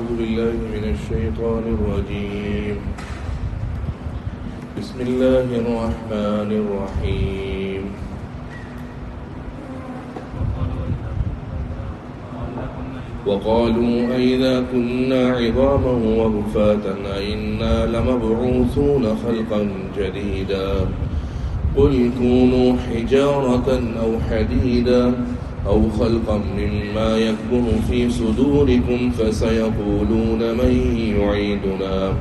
أعوذ بالله من الشيطان الرجيم بسم الله الرحمن الرحيم وقالوا أئذا كنا عظاما ورفاتا أئنا لمبعوثون خلقا جديدا قل كونوا حجارة أو حديدا أو خلقا مما يكبر في صدوركم فسيقولون من يعيدنا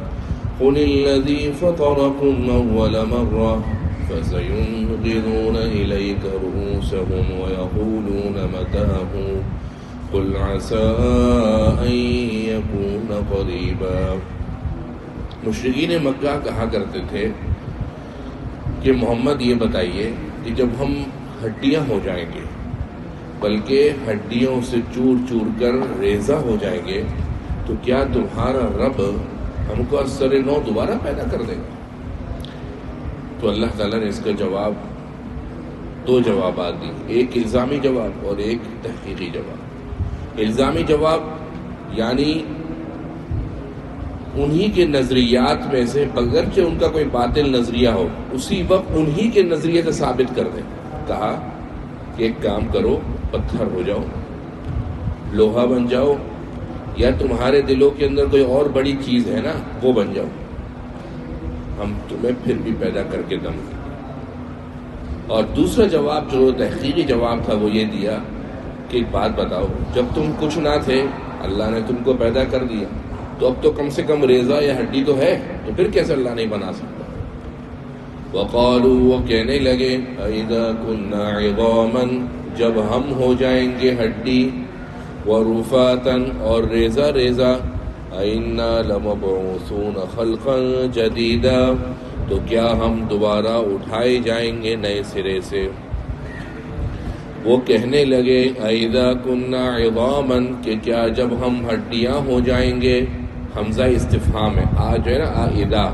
قل الذي فطركم أول مرة فسينغضون إليك رؤوسهم ويقولون متاه قل عسى أن يكون قريبا. مشرکین مکہ کہا کرتے تھے کہ محمد یہ بتائیے کہ جب ہم ہڈیاں ہو جائیں گے بلکہ ہڈیوں سے چور چور کر ریزہ ہو جائیں گے تو کیا تمہارا رب ہم کو از سر نو دوبارہ پیدا کر دے گا؟ تو اللہ تعالیٰ نے اس کا جواب دو جوابات دی، ایک الزامی جواب اور ایک تحقیقی جواب. الزامی جواب یعنی انہی کے نظریات میں سے اگرچہ ان کا کوئی باطل نظریہ ہو اسی وقت انہی کے نظریے سے ثابت کر دیں. کہا کہ ایک کام کرو، پتھر ہو جاؤ، لوہا بن جاؤ، یا تمہارے دلوں کے اندر کوئی اور بڑی چیز ہے نا وہ بن جاؤ، ہم تمہیں پھر بھی پیدا کر کے دم دیں. اور دوسرا جواب جو تحقیقی جواب تھا وہ یہ دیا کہ ایک بات بتاؤ، جب تم کچھ نہ تھے اللہ نے تم کو پیدا کر دیا تو اب تو کم سے کم ریزہ یا ہڈی تو ہے، تو پھر کیسے اللہ نہیں بنا سکتا؟ وقالوا، وہ کہنے لگے اذا كنا عظاما، جب ہم ہو جائیں گے ہڈی، ورفاتا اور ریزہ ریزہ، انا لمبعوثون خلقا جدیدا، تو کیا ہم دوبارہ اٹھائے جائیں گے نئے سرے سے. وہ کہنے لگے اذا كنا عظاما، کہ کیا جب ہم ہڈیاں ہو جائیں گے، حمزہ استفہام ہے، آ جو ہے نا اذا،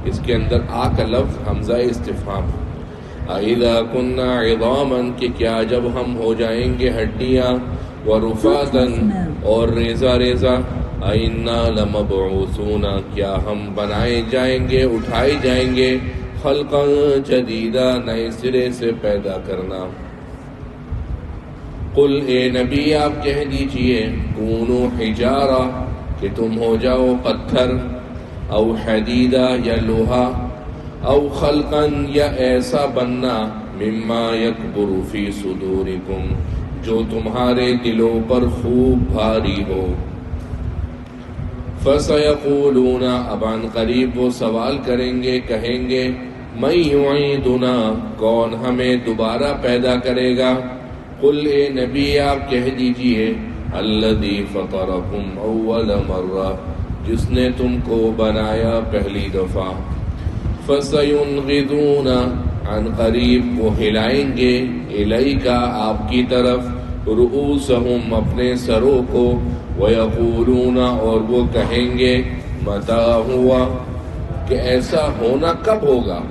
اس کے اندر آ کا لفظ حمزہ استفہام ہے. اذا كنا عظاما، کہ کیا جب ہم ہو جائیں گے ہڈیاں، ورفاتا اور ریزہ ریزہ، انا لمبعوثون، کیا ہم بنائے جائیں گے، اٹھائے جائیں گے، خلقا جدیدا، نئے سرے سے پیدا کرنا. قل، اے نبی آپ کہہ دیجئے، کونوا حجارہ، کہ تم ہو جاؤ پتھر، او حدیدہ یا لوہا، او خلقا یا ایسا بننا، مما یکبر فی صدورکم، جو تمہارے دلوں پر خوب بھاری ہو. فسیقولون، اب عن قریب وہ سوال کریں گے، کہیں گے، من یعیدنا، کون ہمیں دوبارہ پیدا کرے گا. قل، اے نبی آپ کہہ دیجئے، الذی فطرکم اول مرہ، جس نے تم کو بنایا پہلی دفعہ. فسینغضون، عن قریب وہ ہلائیں گے، الیک آپ کی طرف، رؤوسہم اپنے سروں کو، ویقولون اور وہ کہیں گے، متی ہوا، کہ ایسا ہونا کب ہوگا.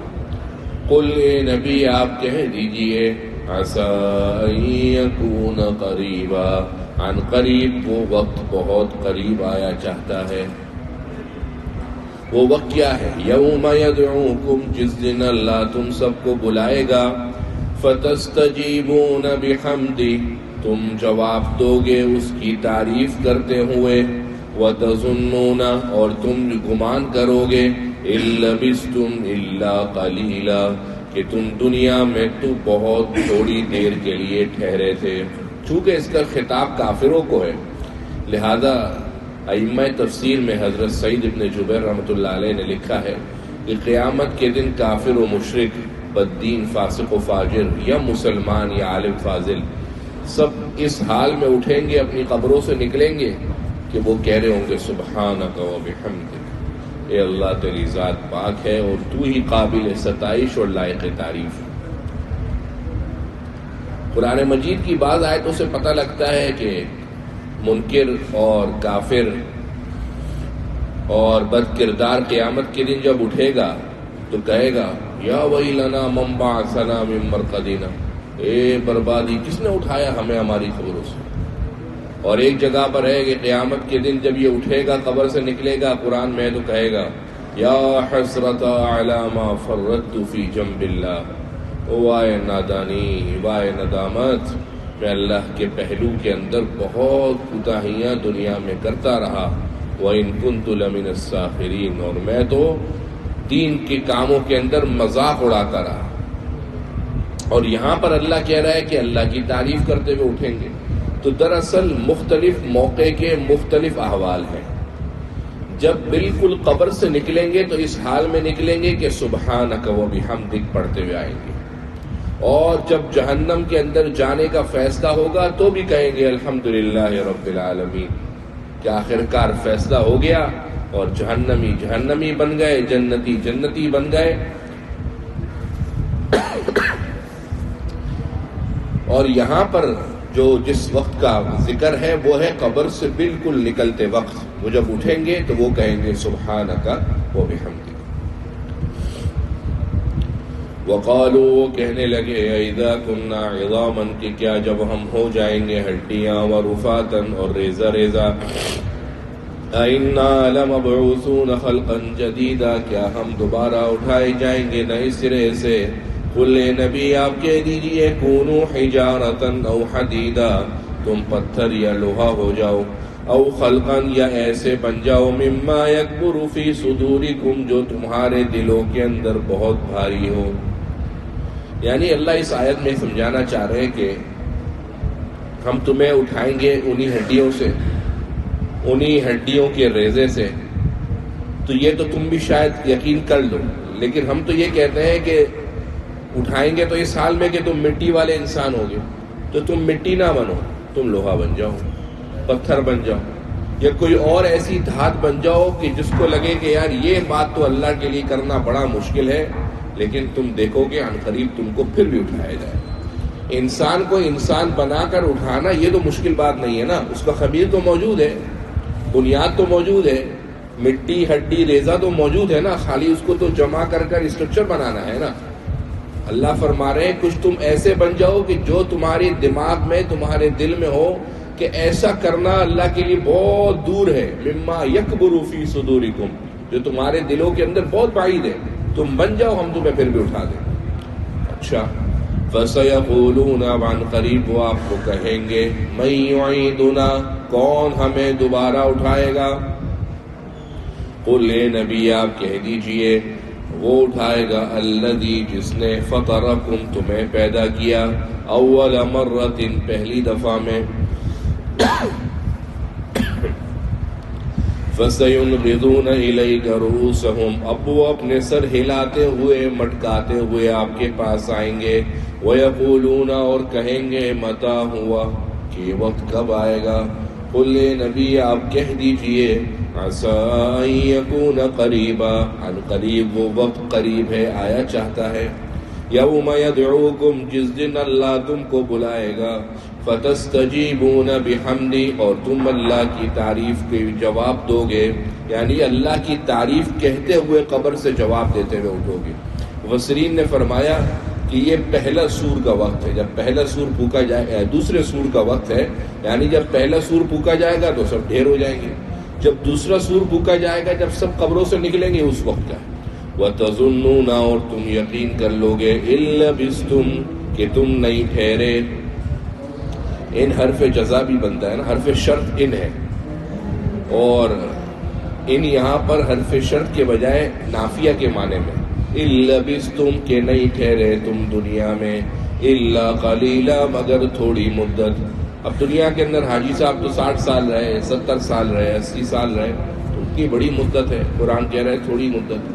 قل، اے نبی آپ کہہ دیجئے، عسى ان يكون قریبا، عن قریب وہ وقت بہت قریب آیا چاہتا ہے. وہ وقت کیا ہے؟ یوم یدعوکم، جس دن اللہ تم سب کو بلائے گا، فتستجیبون بحمدہ، تم جواب دو گے اس کی تعریف کرتے ہوئے، وتظنون اور تم گمان کرو گے، ان لبثتم الا قلیلا، کہ تم دنیا میں تو بہت تھوڑی دیر کے لیے ٹھہرے تھے. چونکہ اس کا خطاب کافروں کو ہے، لہذا ائمہ تفسیر میں حضرت سعید ابن جبیر رحمۃ اللہ علیہ نے لکھا ہے کہ قیامت کے دن کافر و مشرک، بددین، فاسق و فاجر، یا مسلمان یا عالم فاضل، سب اس حال میں اٹھیں گے، اپنی قبروں سے نکلیں گے کہ وہ کہہ رہے ہوں گے، سبحانک و بحمدک، اے اللہ تیری ذات پاک ہے اور تو ہی قابل ستائش اور لائق تعریف. قرآن مجید کی بعض آیتوں سے پتہ لگتا ہے کہ منکر اور کافر اور بد کردار قیامت کے دن جب اٹھے گا تو کہے گا، یا ویلنا من بعثنا من مرقدنا، اے بربادی، کس نے اٹھایا ہمیں ہماری قبروں سے. اور ایک جگہ پر ہے کہ قیامت کے دن جب یہ اٹھے گا قبر سے نکلے گا قرآن میں تو کہے گا یا حسرت علی ما فرطت فی جنب اللہ، وائے نادانی، وائے ندامت، میں اللہ کے پہلو کے اندر بہت کوتاہیاں دنیا میں کرتا رہا، وَإِن كُنتُ لَمِنَ السَّاخِرِينَ، اور میں تو دین کے کاموں کے اندر مذاق اڑاتا رہا۔ اور یہاں پر اللہ کہہ رہا ہے کہ اللہ کی تعریف کرتے ہوئے اٹھیں گے۔ تو دراصل مختلف موقع کے مختلف احوال ہیں۔ جب بالکل قبر سے نکلیں گے تو اس حال میں نکلیں گے کہ سبحانک و بحمدک پڑھتے ہوئے آئیں گے، اور جب جہنم کے اندر جانے کا فیصلہ ہوگا تو بھی کہیں گے الحمدللہ رب العالمین، کہ آخرکار فیصلہ ہو گیا اور جہنمی جہنمی بن گئے، جنتی جنتی بن گئے۔ اور یہاں پر جو جس وقت کا ذکر ہے وہ ہے قبر سے بالکل نکلتے وقت، وہ جب اٹھیں گے تو وہ کہیں گے سبحانک و بحمدک۔ وقالوا، وہ کہنے لگے اذا كنا عظاما، کہ کیا جب ہم ہو جائیں گے ہڈیاں، ورفاتا، اور ریزہ ریزہ، انا لمبعوثون خلقا جدیدا، کیا ہم دوبارہ اٹھائے جائیں گے نئے سرے سے؟ قل اے نبی آپ کہہ دیجئے کونوا حجارتا او حدیدا، تم پتھر یا لوہا ہو جاؤ، او خلقا، یا ایسے بن جاؤ، مما یکبر فی صدورکم، جو تمہارے دلوں کے اندر بہت بھاری ہو۔ یعنی اللہ اس آیت میں سمجھانا چاہ رہے ہیں کہ ہم تمہیں اٹھائیں گے انہی ہڈیوں سے، انہی ہڈیوں کے ریزے سے، تو یہ تو تم بھی شاید یقین کر لو، لیکن ہم تو یہ کہتے ہیں کہ اٹھائیں گے تو اس حال میں کہ تم مٹی والے انسان ہوگے، تو تم مٹی نہ بنو، تم لوہا بن جاؤ، پتھر بن جاؤ، یا کوئی اور ایسی دھات بن جاؤ کہ جس کو لگے کہ یار یہ بات تو اللہ کے لیے کرنا بڑا مشکل ہے، لیکن تم دیکھو گے عنقریب تم کو پھر بھی اٹھایا جائے۔ انسان کو انسان بنا کر اٹھانا یہ تو مشکل بات نہیں ہے نا، اس کا خمیر تو موجود ہے، بنیاد تو موجود ہے، مٹی ہڈی ریزہ تو موجود ہے نا، خالی اس کو تو جمع کر کر اسٹرکچر بنانا ہے نا۔ اللہ فرما رہے ہیں کچھ تم ایسے بن جاؤ کہ جو تمہارے دماغ میں، تمہارے دل میں ہو کہ ایسا کرنا اللہ کے لیے بہت دور ہے، مما یکبر فی صدورکم، جو تمہارے دلوں کے اندر بہت بعید ہے، تم بن جاؤ، ہم تمہیں پھر بھی اٹھا دیں۔ اچھا، فَسَيَقُولُونَ، عن قریب وہ آپ کو کہیں گے، مَن یعیدنا، کون ہمیں دوبارہ اٹھائے گا؟ قل اے نبی آپ کہہ دیجئے وہ اٹھائے گا الذی، جس نے فطرکم، تمہیں پیدا کیا، اول مرۃ، پہلی دفعہ میں، فَسَيُنْغِضُونَ إِلَيْكَ رُؤُوسَهُمْ، اب وہ اپنے سر ہلاتے ہوئے مٹکاتے ہوئے آپ کے پاس آئیں گے، وَيَقُولُونَ، اور کہیں گے مَتَىٰ ہوا، کہ یہ وقت کب آئے گا؟ قل اے نبی آپ کہہ دیجئے عَسَىٰ أَن يَكُونَ قَرِيبًا، عن قریب وہ وقت قریب ہے، آیا چاہتا ہے۔ یوم یدعوکم، جس دن اللہ تم کو بلائے گا، فتستجیبون بحمدی، اور تم اللہ کی تعریف کے جواب دو گے، یعنی اللہ کی تعریف کہتے ہوئے قبر سے جواب دیتے ہوئے اٹھو گے۔ مفسرین نے فرمایا کہ یہ پہلا سور کا وقت ہے، جب پہلا سور پھونکا جائے، دوسرے سور کا وقت ہے، یعنی جب پہلا سور پھونکا جائے گا تو سب ڈھیر ہو جائیں گے، جب دوسرا سور پھونکا جائے گا، جب سب قبروں سے نکلیں گے، اس وقت کا۔ وَتَظُنُّونَ، اور تم یقین کر لو گے، إِن لَبِثْتُمْ، کہ تم نہیں ٹھہرے۔ ان حرف جزا بھی بنتا ہے نا، حرف شرط ان ہے، اور ان یہاں پر حرف شرط کے بجائے نافیہ کے معنی میں، إِن لَبِثْتُمْ، کہ نہیں ٹھہرے تم دنیا میں، إِلَّا قَلِيلًا، مگر تھوڑی مدت۔ اب دنیا کے اندر حاجی صاحب تو 60 سال رہے، 70 سال رہے، 80 سال رہے، تو ان کی بڑی مدت ہے، قرآن کہہ رہے تھوڑی مدت۔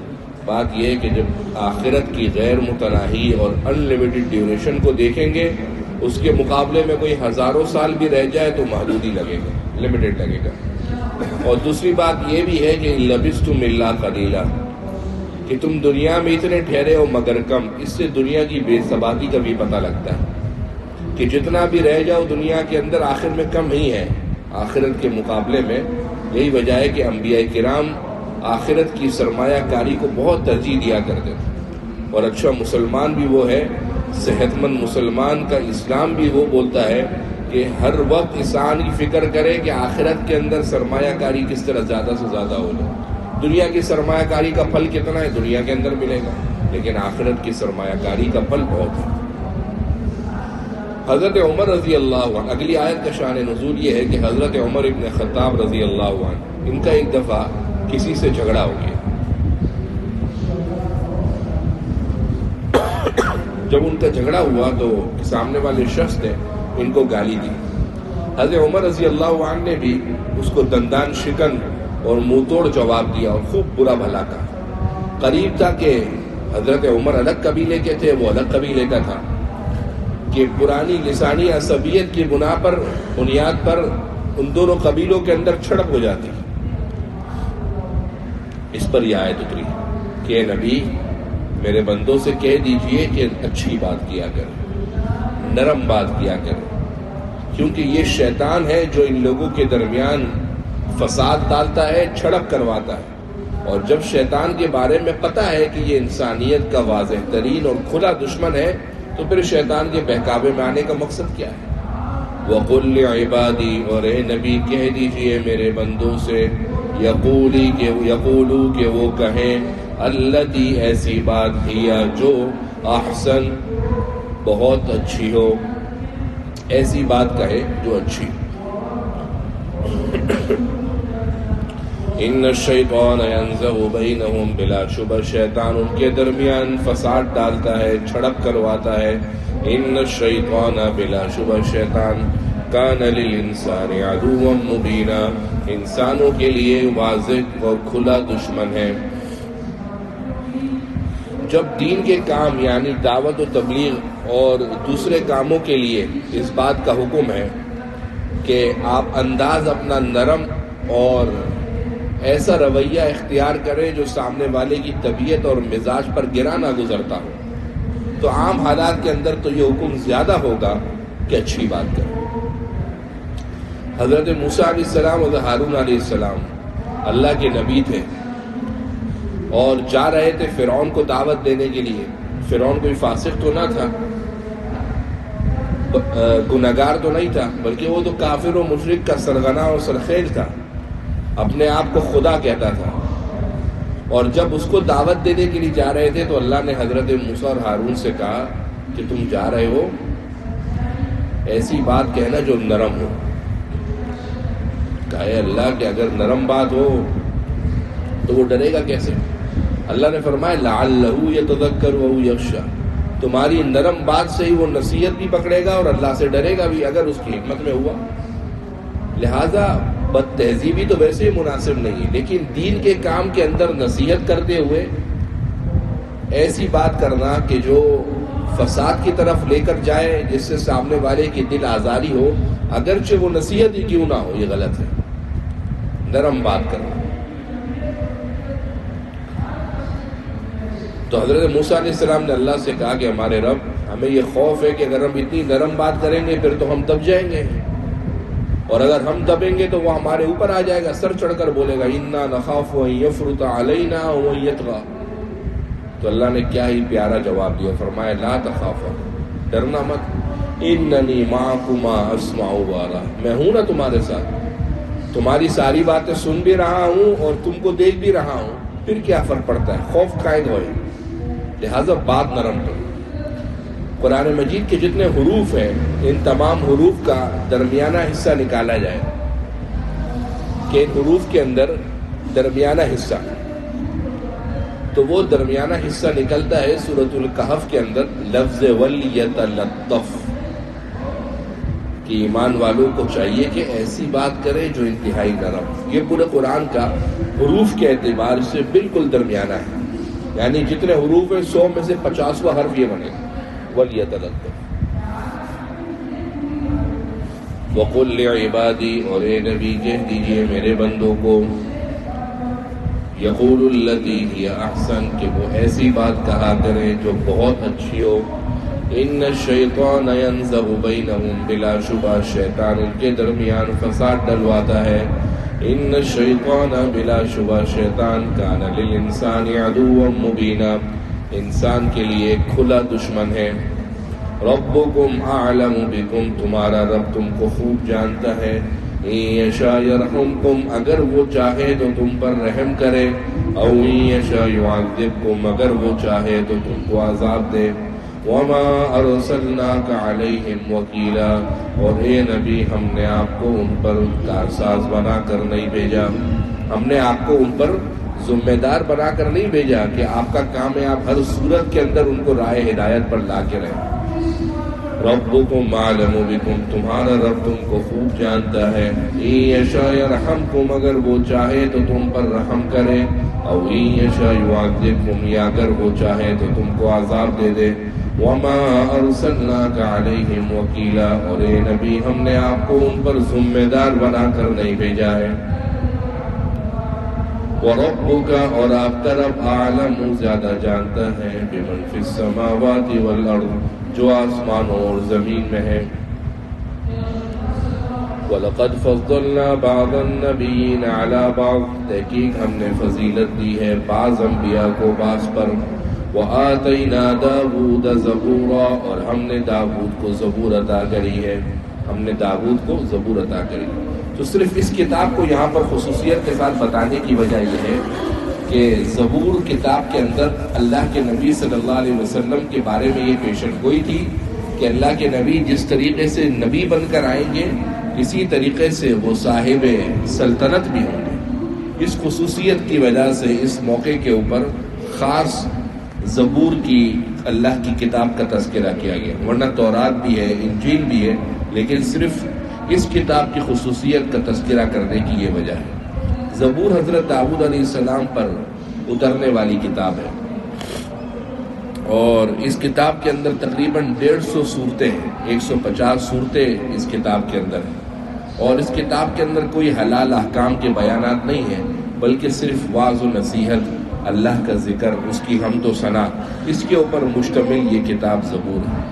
بات یہ ہے کہ جب آخرت کی غیر متناہی اور ان لمیٹڈ ڈیوریشن کو دیکھیں گے، اس کے مقابلے میں کوئی ہزاروں سال بھی رہ جائے تو محدود ہی لگے گا، لمیٹڈ لگے گا۔ اور دوسری بات یہ بھی ہے کہ لبثتم الا قلیلا، کہ تم دنیا میں اتنے ٹھہرے ہو مگر کم۔ اس سے دنیا کی بے ثباتی کا بھی پتہ لگتا ہے کہ جتنا بھی رہ جاؤ دنیا کے اندر آخر میں کم ہی ہے آخرت کے مقابلے میں۔ یہی وجہ ہے کہ انبیاء کرام آخرت کی سرمایہ کاری کو بہت ترجیح دیا کرتے تھے، اور اچھا مسلمان بھی وہ ہے، صحت مند مسلمان کا اسلام بھی وہ بولتا ہے کہ ہر وقت انسان کی فکر کرے کہ آخرت کے اندر سرمایہ کاری کس طرح زیادہ سے زیادہ ہو جائے۔ دنیا کی سرمایہ کاری کا پھل کتنا ہے دنیا کے اندر ملے گا، لیکن آخرت کی سرمایہ کاری کا پھل بہت ہے۔ حضرت عمر رضی اللہ عنہ، اگلی آیت کا شان نزول یہ ہے کہ حضرت عمر ابن خطاب رضی اللہ عنہ، ان کا ایک دفعہ کسی سے جھگڑا ہو گیا۔ جب ان کا جھگڑا ہوا تو سامنے والے شخص نے ان کو گالی دی۔ حضرت عمر رضی اللہ عنہ نے بھی اس کو دندان شکن اور منہ توڑ جواب دیا اور خوب برا بھلا کہا۔ قریب تھا کہ حضرت عمر الگ قبیلے کے تھے، وہ الگ قبیلے کا تھا، کہ پرانی لسانی عصبیت کی بنیاد پر ان دونوں قبیلوں کے اندر جھڑپ ہو جاتی۔ اس پر یہ آیت اتری کہ اے نبی، میرے بندوں سے کہہ دیجئے کہ اچھی بات کیا کریں، نرم بات کیا کریں، کیونکہ یہ شیطان ہے جو ان لوگوں کے درمیان فساد ڈالتا ہے، جھڑپ کرواتا ہے۔ اور جب شیطان کے بارے میں پتہ ہے کہ یہ انسانیت کا واضح ترین اور کھلا دشمن ہے، تو پھر شیطان کے بہکاوے میں آنے کا مقصد کیا ہے؟ وَقُلْ لِعِبَادِي، اور اے نبی کہہ دیجئے میرے بندوں سے، یقولو کہ وہ کہیں، التی ایسی بات ہی جو احسن بہت اچھی ہو، ایسی بات کہے جو اچھی۔ ان الشیطان ینزغ بینہم بلا شبہ، شیطان ان کے درمیان فساد ڈالتا ہے، جھڑپ کرواتا ہے۔ ان الشیطان بلا شبہ، شیطان کان للانسان عدوا مبینا، انسانوں کے لیے واضح اور کھلا دشمن ہے۔ جب دین کے کام یعنی دعوت و تبلیغ اور دوسرے کاموں کے لیے اس بات کا حکم ہے کہ آپ انداز اپنا نرم اور ایسا رویہ اختیار کریں جو سامنے والے کی طبیعت اور مزاج پر گرا نہ گزرتا ہو، تو عام حالات کے اندر تو یہ حکم زیادہ ہوگا کہ اچھی بات کریں۔ حضرت موسیٰ علیہ السلام اور ہارون علیہ السلام اللہ کے نبی تھے اور جا رہے تھے فرعون کو دعوت دینے کے لیے۔ فرعون کوئی فاسق تو نہ تھا، گناہگار تو نہیں تھا، بلکہ وہ تو کافر و مشرک کا سرغنہ اور سرخیل تھا، اپنے آپ کو خدا کہتا تھا۔ اور جب اس کو دعوت دینے کے لیے جا رہے تھے تو اللہ نے حضرت موسیٰ اور ہارون سے کہا کہ تم جا رہے ہو، ایسی بات کہنا جو نرم ہو۔ کہا اے اللہ کہ اگر نرم بات ہو تو وہ ڈرے گا کیسے؟ اللہ نے فرمایا لعلہ یتذکر وہو یخشی، تمہاری نرم بات سے ہی وہ نصیحت بھی پکڑے گا اور اللہ سے ڈرے گا بھی اگر اس کی حکمت میں ہوا۔ لہذا بد تہذیبی تو ویسے ہی مناسب نہیں، لیکن دین کے کام کے اندر نصیحت کرتے ہوئے ایسی بات کرنا کہ جو فساد کی طرف لے کر جائے، جس سے سامنے والے کی دل آزاری ہو، اگرچہ وہ نصیحت ہی کیوں نہ ہو، یہ غلط ہے۔ نرم بات کرنا۔ تو حضرت موسیٰ علیہ السلام نے اللہ سے کہا کہ ہمارے رب، ہمیں یہ خوف ہے کہ اگر ہم اتنی نرم بات کریں گے پھر تو ہم دب جائیں گے، اور اگر ہم دبیں گے تو وہ ہمارے اوپر آ جائے گا، سر چڑھ کر بولے گا انا نخاف ان یفرط علینا وان یطغی۔ تو اللہ نے کیا ہی پیارا جواب دیا، فرمایا لا تخافا، ڈرنا مت، اننی معکما اسمع وارا، میں ہوں نا تمہارے ساتھ، تمہاری ساری باتیں سن بھی رہا ہوں اور تم کو دیکھ بھی رہا ہوں، پھر کیا فرق پڑتا ہے، خوف قائد ہوئے۔ لہذا بات نرم کرو۔ قرآن مجید کے جتنے حروف ہیں ان تمام حروف کا درمیانہ حصہ نکالا جائے کہ ان حروف کے اندر درمیانہ حصہ، تو وہ درمیانہ حصہ نکلتا ہے سورۃ الکہف کے اندر لفظ وَلْيَتَلَطَّفْ، کہ ایمان والوں کو چاہیے کہ ایسی بات کرے جو انتہائی نرم۔ یہ پورے قرآن کا حروف کے اعتبار سے بالکل درمیانہ ہے، یعنی جتنے حروف ہیں 100 میں سے 50واں حرف یہ بنے وَلْيَتَلَطَّفْ۔ وَقُلْ لِعِبَادِي، اور اے نبی کہہ دیجئے میرے بندوں کو، یقول التی ہی احسن، کہ وہ ایسی بات کہا کریں جو بہت اچھی ہو۔ ان الشیطان ینزغ بینہم بلا شبہ، شیطان ان کے درمیان فساد ڈلواتا ہے۔ ان الشیطان بلا شبہ، شیطان کان للانسان عدوا مبینا، انسان کے لیے کھلا دشمن ہے۔ ربکم اعلم بکم، تمہارا رب تم کو خوب جانتا ہے، ان یشاء یرحمکم، اگر وہ چاہے تو تم پر رحم کرے، او ان یشاء یعذبکم، اگر وہ چاہے تو تم کو عذاب دے۔ وما ارسلناک علیہم وکیلا، اور اے نبی ہم نے آپ کو ان پر کارساز بنا کر نہیں بھیجا، ہم نے آپ کو ان پر ذمہ دار بنا کر نہیں بھیجا کہ آپ کا کام ہے آپ ہر صورت کے اندر ان کو راہ ہدایت پر لا کے رہیں۔ ربکم اعلم بکم، تمہارا رب تم کو خوب جانتا ہے، ان یشاء یرحمکم، اگر وہ چاہے تو تم پر رحم کرے، او ان یشاء یعذبکم، یا اگر وہ چاہے تو تم کو عذاب دے دے۔ وما ارسلناک علیہم وکیلا، اور اے نبی ہم نے آپ کو ان پر ذمہ دار بنا کر نہیں بھیجا ہے۔ وَرَبُّكَ، اور آپ کا رب اعلم زیادہ جانتا ہے، بمن فی السماوات والارض، جو آسمانوں اور زمین میں ہے۔ وَلَقَدْ فَضَّلْنَا بَعْضَ النَّبِيِّينَ عَلَى بَعْضٍ، تحقیق ہم نے فضیلت دی ہے بعض انبیاء کو بعض پر۔ وَآتَيْنَا دَاوُودَ زَبُورًا، اور ہم نے داؤد کو زبور عطا کری ہے، ہم نے داؤد کو زبور عطا کری۔ تو صرف اس کتاب کو یہاں پر خصوصیت کے ساتھ بتانے کی وجہ یہ ہے کہ زبور کتاب کے اندر اللہ کے نبی صلی اللہ علیہ وسلم کے بارے میں یہ پیشن گوئی تھی کہ اللہ کے نبی جس طریقے سے نبی بن کر آئیں گے، اسی طریقے سے وہ صاحب سلطنت بھی ہوں گے۔ اس خصوصیت کی وجہ سے اس موقع کے اوپر خاص زبور کی اللہ کی کتاب کا تذکرہ کیا گیا، ورنہ تورات بھی ہے، انجیل بھی ہے، لیکن صرف اس کتاب کی خصوصیت کا تذکرہ کرنے کی یہ وجہ ہے۔ زبور حضرت داؤد علیہ السلام پر اترنے والی کتاب ہے، اور اس کتاب کے اندر تقریباً 150 صورتیں ہیں، 150 صورتیں اس کتاب کے اندر ہیں، اور اس کتاب کے اندر کوئی حلال احکام کے بیانات نہیں ہیں، بلکہ صرف واعظ و نصیحت، اللہ کا ذکر، اس کی حمد و ثنا، اس کے اوپر مشتمل یہ کتاب زبور ہے۔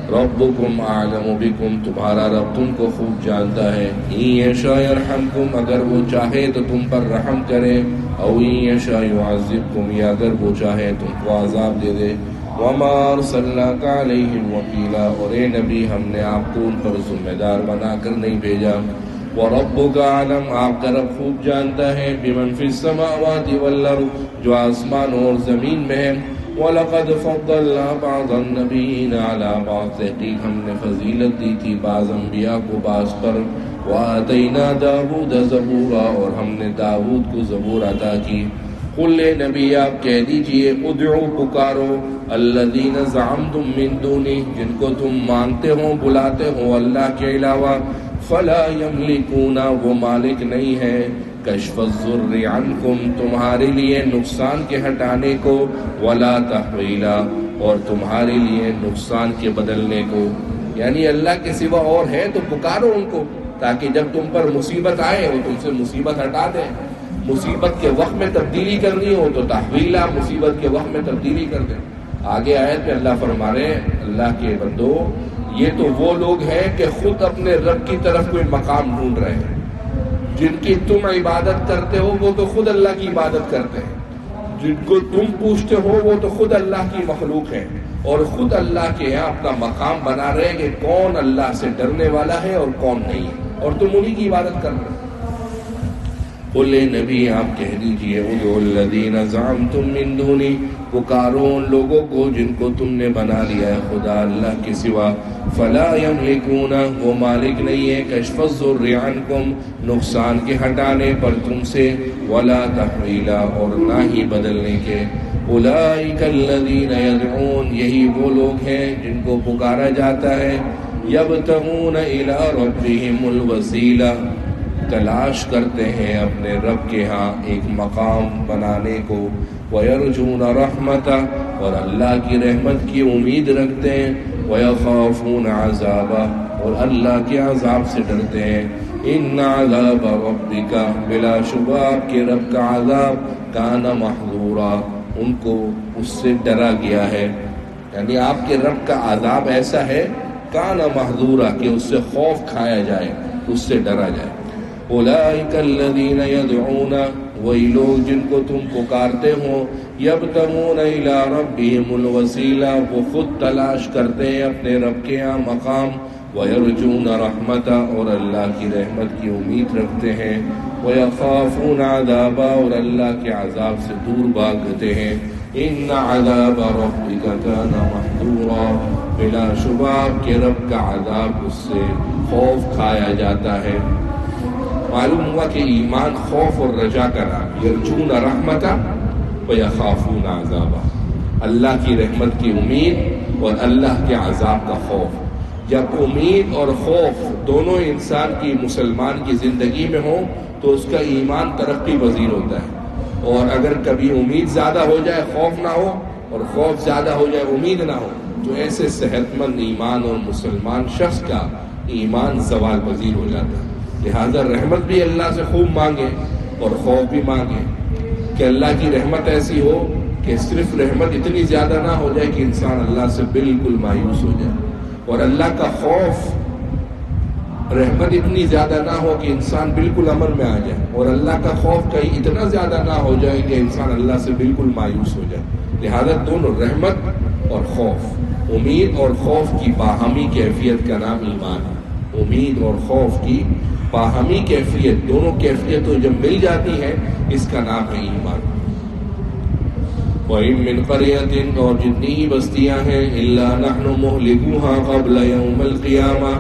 ربکم اعلم بکم، تمہارا رب تم کو خوب جانتا ہے، ان یشاء یرحمکم، اگر وہ چاہے تو تم پر رحم کرے، او ان یشاء یعذبکم، یا اگر وہ چاہے تم کو عذاب دے دے۔ وما ارسلناک علیہم وکیلا، اور اے نبی ہم نے آپ کو ان پر ذمہ دار بنا کر نہیں بھیجا۔ وَرَبُّكَ أَعْلَمُ، آپ کا رب خوب جانتا ہے، بِمَنْ فِي السَّمَاوَاتِ وَالْأَرْضِ، جو آسمان اور زمین میں ہے۔ وَلَقَدْ فَضَّلْنَا بَعْضَ النَّبِيِّينَ عَلَى بَعْضٍ، تحقیق ہم نے فضیلت دی تھی بعض انبیاء کو بعض پر۔ وَآتَيْنَا دَاوُودَ زَبُورًا، اور ہم نے داؤد کو زبور عطا کی۔ قل اے نبی آپ کہہ دیجئے، ادعو پکارو، الذین زعمتم من دونہ، جن کو تم مانتے ہو بلاتے ہو اللہ کے علاوہ، فلا یملکون، وہ مالک نہیں ہے، کشف الضر عنکم، تمہارے لیے نقصان کے ہٹانے کو، ولا تحویلا، اور تمہارے لیے نقصان کے بدلنے کو۔ یعنی اللہ کے سوا اور ہے تو پکارو ان کو، تاکہ جب تم پر مصیبت آئے وہ تم سے مصیبت ہٹا دیں۔ مصیبت کے وقت میں تبدیلی کرنی ہو تو تحویلا، مصیبت کے وقت میں تبدیلی کر دیں۔ آگے آیت میں اللہ فرما رہے ہیں، اللہ کے بندو، یہ تو وہ لوگ ہیں کہ خود اپنے رب کی طرف کوئی مقام ڈھونڈ رہے ہیں۔ جن کی تم عبادت کرتے ہو وہ تو خود اللہ کی عبادت کرتے ہیں، جن کو تم پوچھتے ہو وہ تو خود اللہ کی مخلوق ہیں، اور خود اللہ کے یہاں اپنا مقام بنا رہے ہیں کہ کون اللہ سے ڈرنے والا ہے اور کون نہیں ہے، اور تم انہی کی عبادت کر رہے ہو۔ قل اے نبی آپ کہہ دیجئے، ادعوا الذین زعمتم من دونی، پکارو ان لوگوں کو جن کو تم نے بنا لیا ہے خدا اللہ کے سوا، فلا یملکون، وہ مالک نہیں ہے، کشف الضر عنکم، نقصان کے ہٹانے پر تم سے، ولا تحویلا، اور نہ ہی بدلنے کے۔ اولئک الذین یدعون، یہی وہ لوگ ہیں جن کو پکارا جاتا ہے، یبتغون الی ربہم الوسیلہ، تلاش کرتے ہیں اپنے رب کے ہاں ایک مقام بنانے کو، وَيَرْجُونَ رَحْمَتَهُ، اور اللہ کی رحمت کی امید رکھتے ہیں، وَيَخَافُونَ عَذَابَهُ، اور اللہ کے عذاب سے ڈرتے ہیں۔ إِنَّ عَذَابَ رَبِّكَ، بلا شبہ آپ کے رب کا عذاب، كَانَ مَحْذُورًا، ان کو اس سے ڈرا گیا ہے۔ یعنی آپ کے رب کا عذاب ایسا ہے، كَانَ مَحْذُورًا، کہ اس سے خوف کھایا جائے، اس سے ڈرا جائے۔ اولئک الذین یدعون، وہی لوگ جن کو تم پکارتے ہو یبتغون الی ربہم الوسیلہ، وہ خود تلاش کرتے ہیں اپنے رب کے یہاں مقام، وَيَرْجُونَ رَحْمَتَهُ، اور اللہ کی رحمت کی امید رکھتے ہیں، وَيَخَافُونَ عَذَابَهُ، اور اللہ کے عذاب سے دور بھاگتے ہیں، إِنَّ عَذَابَ رَبِّكَ كَانَ مَحْذُورًا، بلا شبہ کہ رب کا عذاب اس سے خوف کھایا جاتا ہے۔ معلوم ہوا کہ ایمان خوف اور رجا کا نام، یرجون رحمتہ ویخافون عذابہ، اللہ کی رحمت کی امید اور اللہ کے عذاب کا خوف۔ جب امید اور خوف دونوں انسان کی، مسلمان کی زندگی میں ہو تو اس کا ایمان ترقی پذیر ہوتا ہے، اور اگر کبھی امید زیادہ ہو جائے خوف نہ ہو، اور خوف زیادہ ہو جائے امید نہ ہو، تو ایسے صحت مند ایمان اور مسلمان شخص کا ایمان زوال پذیر ہو جاتا ہے۔ لہذا رحمت بھی اللہ سے خوب مانگے اور خوف بھی مانگے، کہ اللہ کی رحمت ایسی ہو کہ صرف رحمت اتنی زیادہ نہ ہو جائے کہ انسان اللہ سے بالکل مایوس ہو جائے، اور اللہ کا خوف، رحمت اتنی زیادہ نہ ہو کہ انسان بالکل امن میں آ جائے، اور اللہ کا خوف کہیں اتنا زیادہ نہ ہو جائے کہ انسان اللہ سے بالکل مایوس ہو جائے۔ لہذا دونوں، رحمت اور خوف، امید اور خوف کی باہمی کیفیت کا نام ایمان ہے۔ امید اور خوف کی باہمی کیفیت، دونوں کیفیتوں جب مل جاتی ہیں، اس کا نام ہے ایمان۔ وَإِن مِّن قَرْيَةٍ، اور جتنی ہی بستیاں ہیں، إِلَّا نَحْنُ مُهْلِكُوهَا قَبْلَ يَوْمِ الْقِيَامَةِ،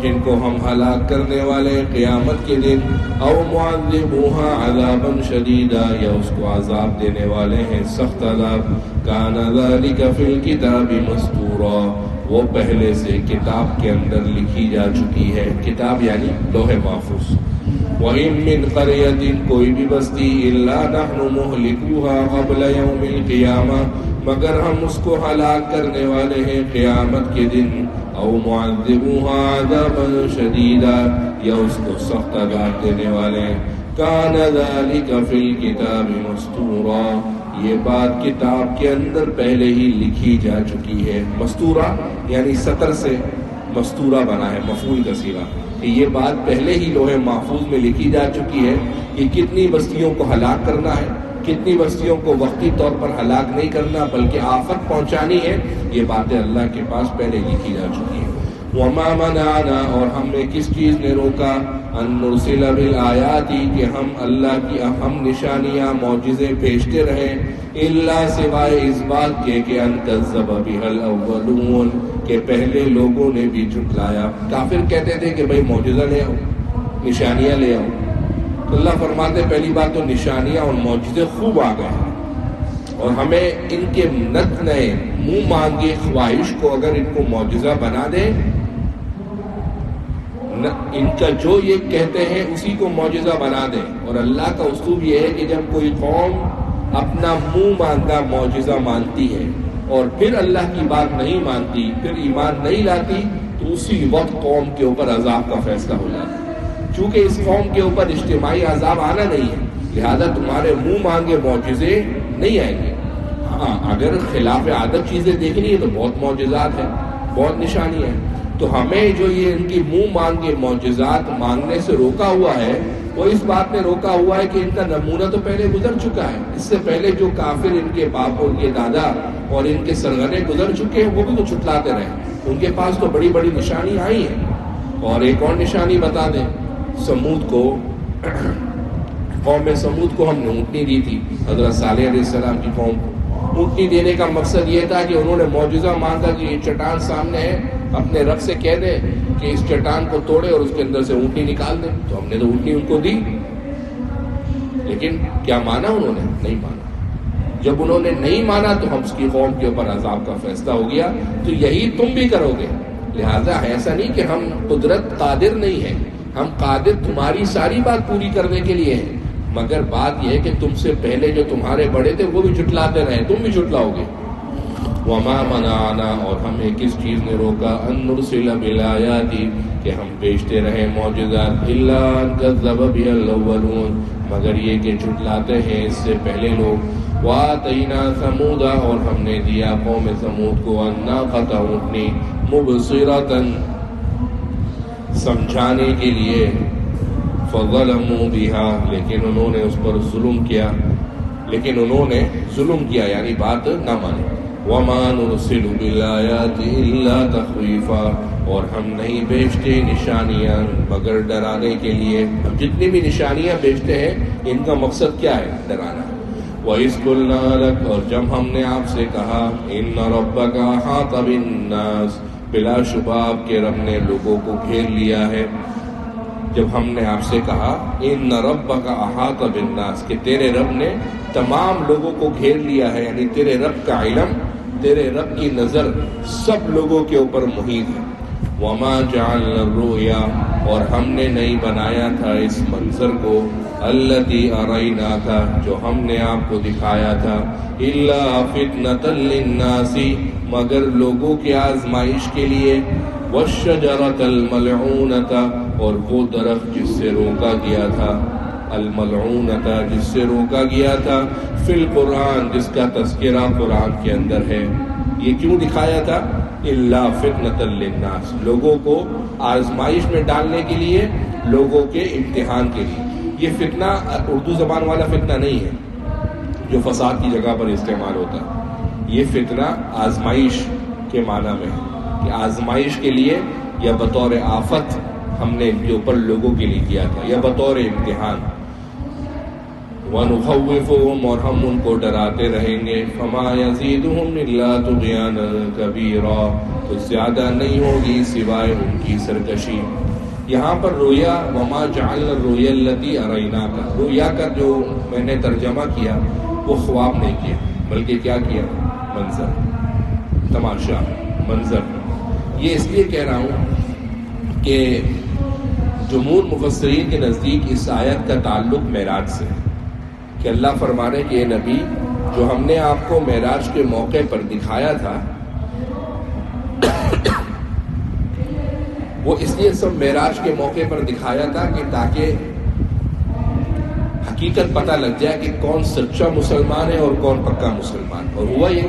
جن کو ہم ہلاک کرنے والے قیامت کے دن، او معذبوها عذابا شدیدا، یا اس کو عذاب دینے والے ہیں سخت عذاب، کان ذلک فی الکتاب مسطورا، وہ پہلے سے کتاب کے اندر لکھی جا چکی ہے، کتاب یعنی لوح محفوظ۔ وَإِن مِّن قَرْيَةٍ، کوئی بھی بستی، إِلَّا نَحْنُ مُهْلِكُوهَا قَبْلَ يَوْمِ الْقِيَامَةِ، مگر ہم اس کو ہلاک کرنے والے ہیں قیامت کے دن، او معذبوها عذابا شدیدا، یا اس کو سخت عذاب دینے والے ہیں، کان ذلک فی الکتاب مسطورا، یہ بات کتاب کے اندر پہلے ہی لکھی جا چکی ہے۔ مستورہ یعنی سطر سے مستورہ بنا ہے، مفعول کا صیغہ، کہ یہ بات پہلے ہی لوح محفوظ میں لکھی جا چکی ہے کہ کتنی بستیوں کو ہلاک کرنا ہے، کتنی بستیوں کو وقتی طور پر ہلاک نہیں کرنا بلکہ آفت پہنچانی ہے، یہ باتیں اللہ کے پاس پہلے لکھی جا چکی ہیں۔ وَمَا مَنَعَنَا، اور ہم نے کس چیز نے روکا، أَن نُرْسِلَ بِالْآيَاتِ، کہ ہم اللہ کی اہم نشانیاں، معجزے بھیجتے رہیں، إِلَّا سوائے اس بات کے کہ أَن كَذَّبَ بِهَا الْأَوَّلُونَ، کہ پہلے لوگوں نے بھی جھٹلایا۔ کافر کہتے تھے کہ بھئی معجزہ لے آؤ، نشانیاں لے آؤ، تو اللہ فرماتے پہلی بات تو نشانیاں اور معجزے خوب آ گئے ہیں، اور ہمیں ان کے نت نئے منہ مانگے خواہش کو اگر ان کو معجزہ بنا دیں، ان کا جو یہ کہتے ہیں اسی کو معجزہ بنا دیں۔ اور اللہ کا اسلوب یہ ہے کہ جب کوئی قوم اپنا منہ مانگا معجزہ مانتی ہے اور پھر اللہ کی بات نہیں مانتی، پھر ایمان نہیں لاتی، تو اسی وقت قوم کے اوپر عذاب کا فیصلہ ہو جاتا ہے۔ چونکہ اس قوم کے اوپر اجتماعی عذاب آنا نہیں ہے، لہذا تمہارے منہ مانگے معجزے نہیں آئیں گے۔ ہاں، اگر خلاف عادت چیزیں دیکھنی ہے تو بہت معجزات ہیں، بہت نشانی ہیں، تو ہمیں جو یہ ان کی منہ مانگے معجزات مانگنے سے روکا ہوا ہے، وہ اس بات نے روکا ہوا ہے کہ ان کا نمونہ تو پہلے گزر چکا ہے۔ اس سے پہلے جو کافر ان کے باپ اور ان کے دادا اور ان کے سرغنے گزر چکے ہیں، وہ بھی تو چھٹلاتے رہے، ان کے پاس تو بڑی بڑی نشانی آئی ہیں۔ اور ایک اور نشانی بتا دیں، سمود کو، قوم سمود کو ہم نے اونٹنی دی تھی، حضرت صالح علیہ السلام کی قوم کو۔ اونٹنی دینے کا مقصد یہ تھا کہ انہوں نے معجزہ مانگا کہ یہ چٹان سامنے ہے، اپنے رب سے کہہ دے کہ اس چٹان کو توڑے اور اس کے اندر سے اونٹنی نکال دے، تو ہم نے تو اونٹنی ان کو دی، لیکن کیا مانا انہوں نے؟ نہیں مانا۔ جب انہوں نے نہیں مانا تو ہم اس کی قوم کے اوپر عذاب کا فیصلہ ہو گیا۔ تو یہی تم بھی کرو گے، لہذا ایسا نہیں کہ ہم قدرت قادر نہیں ہے، ہم قادر تمہاری ساری بات پوری کرنے کے لیے ہیں، مگر بات یہ ہے کہ تم سے پہلے جو تمہارے بڑے تھے وہ بھی جھٹلاتے رہے، تم بھی جھٹلاؤ گے۔ وما منعنا، اور ہمیں کس چیز نے روکا، ان نرسل بالآیات، کہ ہم بیچتے رہے معجزات، الا ان كذب بها الاولون، مگر یہ کہ جھٹلاتے ہیں اس سے پہلے لوگ۔ واتینا ثمود، اور ہم نے دیا قوم ثمود کو الناقۃ، اونٹنی، مبصرۃ، سمجھانے کے لیے، فظلموا بها، لیکن انہوں نے اس پر ظلم کیا، یعنی بات نہ مانی. وما نرسل بالآیات الا تخویفا، اور ہم نہیں بھیجتے نشانیاں مگر ڈرانے کے لیے. ہم جتنی بھی نشانیاں بھیجتے ہیں ان کا مقصد کیا ہے؟ ڈرانا. وَإِذْ قُلْنَا لَكَ، اور جب ہم نے آپ سے کہا، إِنَّ رَبَّكَ أَحَاطَ بِالنَّاسِ، بلا شبہ آپ کے رب نے لوگوں کو گھیر لیا ہے. جب ہم نے آپ سے کہا إِنَّ رَبَّكَ أَحَاطَ بِالنَّاسِ، کہ تیرے رب نے تمام لوگوں کو گھیر لیا ہے، یعنی تیرے رب کا علم، تیرے رب کی نظر سب لوگوں کے اوپر محیط ہے. وَمَا جَعَلْنَا الرُّؤْيَا، اور ہم نے نہیں بنایا تھا اس منظر کو، الَّتِي أَرَيْنَاكَ، جو ہم نے آپ کو دکھایا تھا، إِلَّا فِتْنَةً لِلنَّاسِ، مگر لوگوں کی آزمائش کے لیے، وَالشَّجَرَةَ الْمَلْعُونَةَ، اور وہ درخت جس سے روکا گیا تھا، الملعونۃ، جس سے روکا گیا تھا، فی القرآن، جس کا تذکرہ قرآن کے اندر ہے. یہ کیوں دکھایا تھا؟ الا فتنۃ للناس، لوگوں کو آزمائش میں ڈالنے کے لیے، لوگوں کے امتحان کے لیے. یہ فتنہ اردو زبان والا فتنہ نہیں ہے جو فساد کی جگہ پر استعمال ہوتا ہے. یہ فتنہ آزمائش کے معنی میں ہے کہ آزمائش کے لیے یا بطور آفت ہم نے ان کے اوپر لوگوں کے لیے کیا تھا، یا بطور امتحان. وَنُخَوِّفُهُمْ، اور ہم ان کو ڈراتے رہیں گے. فَمَا يَزِيدُهُمْ إِلَّا طُغْيَانًا كَبِيرًا، تو زیادہ نہیں ہوگی سوائے ان کی سرکشی. یہاں پر رویا، وَمَا جَعَلْنَا الرُّؤْيَا الَّتِي أَرَيْنَاكَ، رویا کا جو میں نے ترجمہ کیا وہ خواب نہیں کیا، بلکہ کیا کیا؟ منظر، تماشا، منظر. یہ اس لیے کہہ رہا ہوں کہ جمہور مفسرین کے نزدیک اس آیت کا تعلق معراج سے، کہ اللہ فرمانے کہ اے نبی، جو ہم نے آپ کو معراج کے موقع پر دکھایا تھا، وہ اس لیے سب معراج کے موقع پر دکھایا تھا کہ تاکہ حقیقت پتہ لگ جائے کہ کون سچا مسلمان ہے اور کون پکا مسلمان. اور ہوا یہ،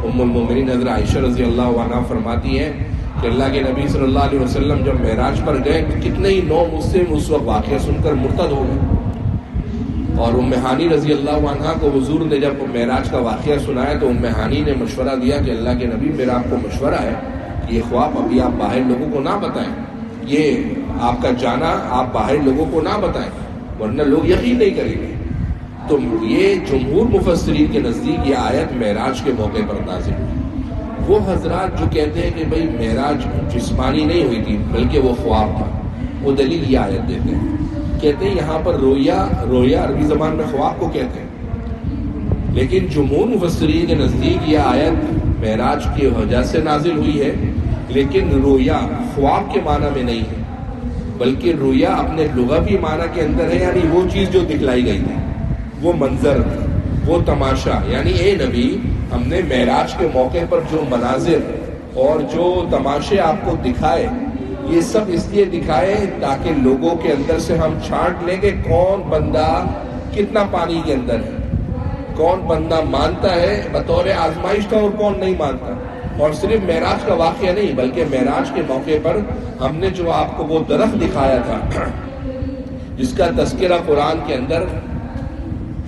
ام المومنین حضرت عائشہ رضی اللہ عنہا فرماتی ہیں کہ اللہ کے نبی صلی اللہ علیہ وسلم جب معراج پر گئے تو کتنے ہی نو مسلم اس وقت واقعہ سن کر مرتد ہو گئے. اور ام ہانی رضی اللہ عنہا کو حضور نے جب معراج کا واقعہ سنایا تو ام ہانی نے مشورہ دیا کہ اللہ کے نبی، میرا آپ کو مشورہ ہے کہ یہ خواب ابھی آپ باہر لوگوں کو نہ بتائیں، یہ آپ کا جانا آپ باہر لوگوں کو نہ بتائیں ورنہ لوگ یقین نہیں کریں گے. تو یہ جمہور مفسرین کے نزدیک یہ آیت معراج کے موقع پر نازل ہوئی. وہ حضرات جو کہتے ہیں کہ بھئی معراج جسمانی نہیں ہوئی تھی بلکہ وہ خواب تھا، وہ دلیل یہ آیت دیتے ہیں. کہتے ہیں یہاں پر رویا عربی زبان میں خواب کو کہتے ہیں، لیکن جمہور مفسرین کے نزدیک یہ آیت معراج کی وجہ سے نازل ہوئی ہے. لیکن رویا خواب کے معنی میں نہیں ہے، بلکہ رویا اپنے لغوی معنی کے اندر ہے، یعنی وہ چیز جو دکھلائی گئی تھی، وہ منظر، وہ تماشا. یعنی اے نبی، ہم نے معراج کے موقع پر جو مناظر اور جو تماشے آپ کو دکھائے، یہ سب اس لیے دکھائے تاکہ لوگوں کے اندر سے ہم چھانٹ لیں کہ کون بندہ کتنا پانی کے اندر ہے، کون بندہ مانتا ہے بطور آزمائش تھا اور کون نہیں مانتا. اور صرف معراج کا واقعہ نہیں بلکہ معراج کے موقع پر ہم نے جو آپ کو وہ درخت دکھایا تھا جس کا تذکرہ قرآن کے اندر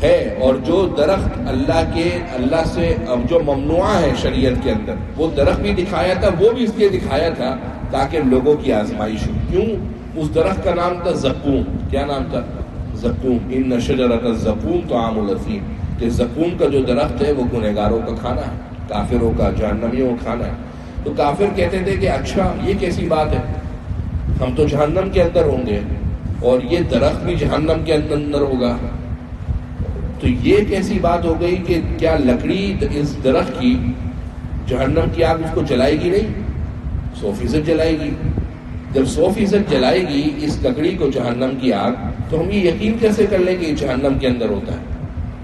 ہے، اور جو درخت اللہ سے جو ممنوع ہے شریعت کے اندر، وہ درخت بھی دکھایا تھا. وہ بھی اس لیے دکھایا تھا تاکہ لوگوں کی آزمائش ہو. کیوں؟ اس درخت کا نام تھا زقوم. کیا نام تھا؟ زقوم. ان شجرۃ الزقوم طعام الاثیم، کہ زقوم کا جو درخت ہے وہ گنہگاروں کا کھانا ہے، کافروں کا، جہنمیوں کا کھانا ہے. تو کافر کہتے تھے کہ اچھا یہ کیسی بات ہے، ہم تو جہنم کے اندر ہوں گے اور یہ درخت بھی جہنم کے اندر ہوگا. تو یہ کیسی بات ہو گئی کہ کیا لکڑی اس درخت کی جہنم کی آگ اس کو جلائے گی؟ نہیں، 100% جلائے گی. جب 100% جلائے گی اس لکڑی کو جہنم کی آگ، تو ہم یہ یقین کیسے کر لیں کہ یہ جہنم کے اندر ہوتا ہے؟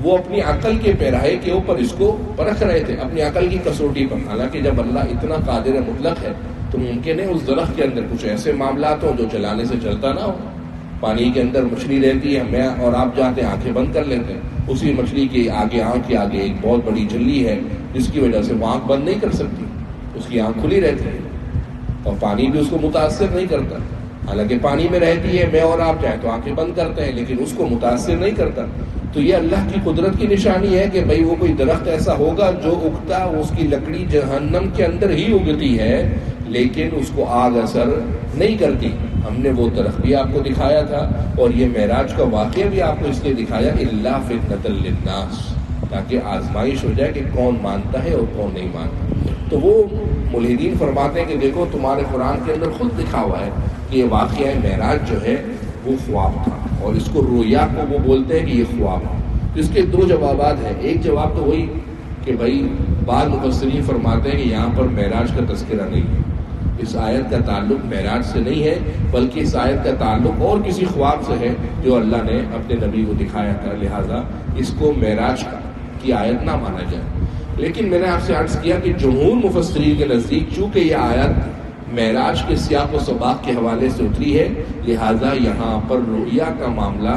وہ اپنی عقل کے پیراہے کے اوپر اس کو پرکھ رہے تھے، اپنی عقل کی کسوٹی پر. حالانکہ جب اللہ اتنا قادر مطلق ہے تو ممکن ہے اس درخت کے اندر کچھ ایسے معاملات ہوں جو جلانے سے جلتا نہ ہو. پانی کے اندر مچھلی رہتی ہے، میں اور آپ جاتے ہیں آنکھیں بند کر لیتے ہیں، اسی مچھلی کے آگے آنکھ کے آگے ایک بہت بڑی جھلی ہے جس کی وجہ سے وہ آنکھ بند نہیں کر سکتی، اس کی آنکھ کھلی رہتی ہے اور پانی بھی اس کو متاثر نہیں کرتا. حالانکہ پانی میں رہتی ہے، میں اور آپ چاہے تو آنکھیں بند کرتے ہیں لیکن اس کو متاثر نہیں کرتا. تو یہ اللہ کی قدرت کی نشانی ہے کہ بھئی وہ کوئی درخت ایسا ہوگا جو اگتا، اس کی لکڑی جہنم کے اندر ہی اگتی ہے لیکن اس کو آگ اثر نہیں کرتی. ہم نے وہ درخت بھی آپ کو دکھایا تھا اور یہ معراج کا واقعہ بھی آپ کو اس لیے دکھایا الا فتنۃ للناس، تاکہ آزمائش ہو جائے کہ کون مانتا ہے اور کون نہیں مانتا. تو وہ ملحدین فرماتے ہیں کہ دیکھو تمہارے قرآن کے اندر خود لکھا ہوا ہے کہ یہ واقعہ معراج جو ہے وہ خواب تھا، اور اس کو رویا کو وہ بولتے ہیں کہ یہ خواب ہے. تو اس کے دو جوابات ہیں. ایک جواب تو وہی کہ بھائی بعض مفسرین فرماتے ہیں کہ یہاں پر معراج کا تذکرہ نہیں ہے، اس آیت کا تعلق معراج سے نہیں ہے بلکہ اس آیت کا تعلق اور کسی خواب سے ہے جو اللہ نے اپنے نبی کو دکھایا تھا، لہٰذا اس کو معراج کی آیت نہ مانا جائے. لیکن میں نے آپ سے عرض کیا کہ جمہور مفسرین کے نزدیک چونکہ یہ آیت معراج کے سیاق و سباق کے حوالے سے اتری ہے، لہٰذا یہاں پر رؤیا کا معاملہ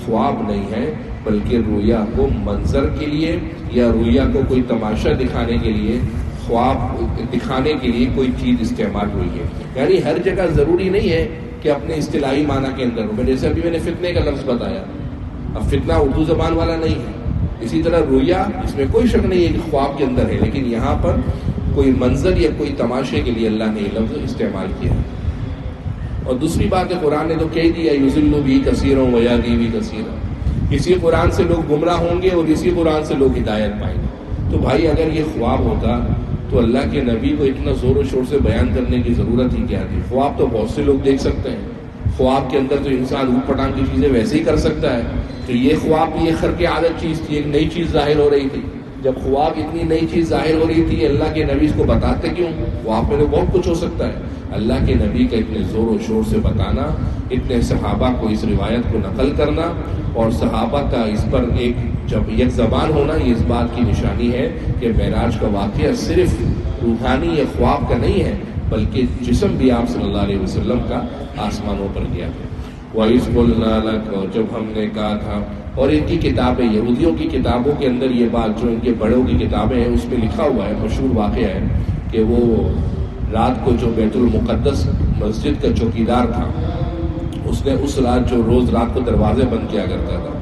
خواب نہیں ہے بلکہ رؤیا کو منظر کے لیے یا رؤیا کو کوئی تماشا دکھانے کے لیے، خواب دکھانے کے لیے کوئی چیز استعمال ہوئی ہے. یعنی ہر جگہ ضروری نہیں ہے کہ اپنے اصطلاحی معنی کے اندر ہو. جیسے ابھی میں نے فتنے کا لفظ بتایا، اب فتنہ اردو زبان والا نہیں ہے. اسی طرح رؤیا اس میں کوئی شک نہیں ہے کہ خواب کے اندر ہے، لیکن یہاں پر کوئی منظر یا کوئی تماشے کے لیے اللہ نے یہ لفظ استعمال کیا. اور دوسری بات ہے قرآن نے تو کہہ دیا یضل بھی کثیرا ویہدی بھی کثیرا، اسی قرآن سے لوگ گمراہ ہوں گے اور اسی قرآن سے لوگ ہدایت پائیں گے. تو بھائی اگر یہ خواب ہوتا تو اللہ کے نبی کو اتنا زور و شور سے بیان کرنے کی ضرورت ہی کیا تھی؟ خواب تو بہت سے لوگ دیکھ سکتے ہیں، خواب کے اندر تو انسان اوٹ پٹانگ کی چیزیں ویسے ہی کر سکتا ہے. تو یہ خواب یہ خرق عادت چیز تھی، ایک نئی چیز ظاہر ہو رہی تھی. جب خواب اتنی نئی چیز ظاہر ہو رہی تھی اللہ کے نبی اس کو بتاتے کیوں؟ خواب میں تو بہت کچھ ہو سکتا ہے. اللہ کے نبی کا اتنے زور و شور سے بتانا، اتنے صحابہ کو اس روایت کو نقل کرنا اور صحابہ کا اس پر جب یک زبان ہونا، یہ اس بات کی نشانی ہے کہ معراج کا واقعہ صرف روحانی یا خواب کا نہیں ہے بلکہ جسم بھی آپ صلی اللہ علیہ وسلم کا آسمانوں پر گیا ہے. وَإِذْ قُلْنَا لَكَ، اور جب ہم نے کہا تھا. اور ان کی کتابیں، یہودیوں کی کتابوں کے اندر یہ بات جو ان کے بڑوں کی کتابیں ہیں اس میں لکھا ہوا ہے، مشہور واقعہ ہے کہ وہ رات کو جو بیت المقدس مسجد کا چوکیدار تھا، اس نے اس رات جو روز رات کو دروازے بند کیا کرتا تھا،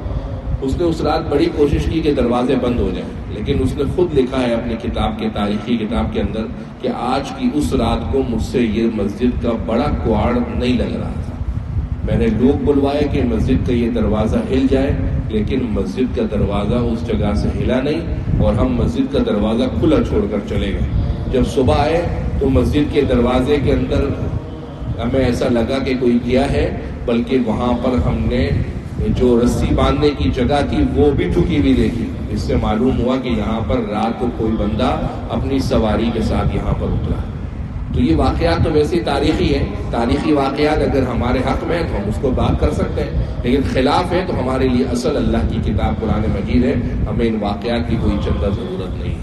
اس نے اس رات بڑی کوشش کی کہ دروازے بند ہو جائیں، لیکن اس نے خود لکھا ہے اپنی کتاب کے تاریخی کتاب کے اندر کہ آج کی اس رات کو مجھ سے یہ مسجد کا بڑا کوڑ نہیں لگ رہا تھا. میں نے لوگ بلوائے کہ مسجد کا یہ دروازہ ہل جائے، لیکن مسجد کا دروازہ اس جگہ سے ہلا نہیں اور ہم مسجد کا دروازہ کھلا چھوڑ کر چلے گئے. جب صبح آئے تو مسجد کے دروازے کے اندر ہمیں ایسا لگا کہ کوئی گیا ہے، بلکہ وہاں پر ہم نے جو رسی باندھنے کی جگہ تھی وہ بھی ٹھکی ہوئی دیکھی. اس سے معلوم ہوا کہ یہاں پر رات کو کوئی بندہ اپنی سواری کے ساتھ یہاں پر اترا. تو یہ واقعات تو ویسے ہی تاریخی ہیں، تاریخی واقعات اگر ہمارے حق میں ہیں تو ہم اس کو بات کر سکتے ہیں، لیکن خلاف ہے تو ہمارے لیے اصل اللہ کی کتاب قرآن مجید ہے، ہمیں ان واقعات کی کوئی چندہ ضرورت نہیں.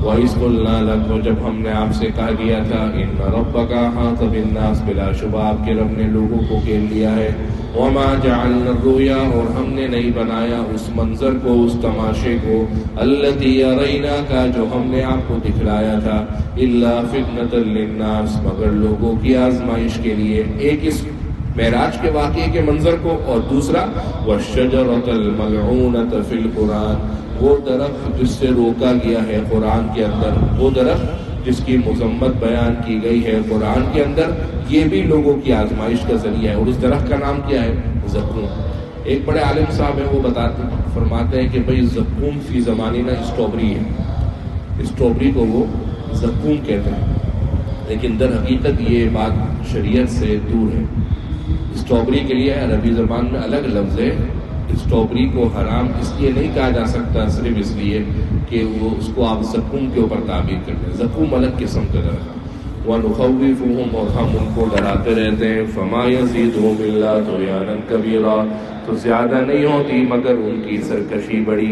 وَإِذْ قُلْنَا لَكَ، جب ہم نے آپ سے کہا گیا تھا إِنَّ رَبَّكَ أَحَاطَ بِالنَّاسِ، بلا شبہ آپ کے رب نے لوگوں کو گھیر لیا ہے. وَمَا جَعَلْنَا الرُّؤْيَا، اور ہم نے نہیں بنایا اس منظر کو، اس تماشے کو، الَّتِي أَرَيْنَاكَ، جو ہم نے آپ کو دکھلایا تھا، إِلَّا فِتْنَةً لِلنَّاسِ، مگر لوگوں کی آزمائش کے لیے. ایک اس معراج کے واقعے کے منظر کو، اور دوسرا وَالشَّجَرَةَ الْمَلْعُونَةَ فِي الْقُرْآنِ، وہ درخت جس سے روکا گیا ہے قرآن کے اندر، وہ درخت جس کی مذمت بیان کی گئی ہے قرآن کے اندر، یہ بھی لوگوں کی آزمائش کا ذریعہ ہے. اور اس درخت کا نام کیا ہے؟ زقوم. ایک بڑے عالم صاحب ہیں، وہ فرماتے ہیں کہ بھئی زقوم فی زماننا اسٹرابری ہے، اسٹرابری کو وہ زقوم کہتے ہیں، لیکن در حقیقت یہ بات شریعت سے دور ہے. اسٹرابری کے لیے عربی زبان میں الگ لفظ ہے. اسٹرابری کو حرام اس لیے نہیں کہا جا سکتا صرف اس لیے کہ وہ اس کو آپ زقوم کے اوپر تعبیر کرتے ہیں. زقوم الگ قسم کا درخت. وَنُخَوِّفُهُمْ، اور ہم ان کو ڈراتے رہتے ہیں. فَمَا يَزِيدُهُمْ إِلَّا طُغْيَانًا كَبِيرًا، تو زیادہ نہیں ہوتی مگر ان کی سرکشی بڑی.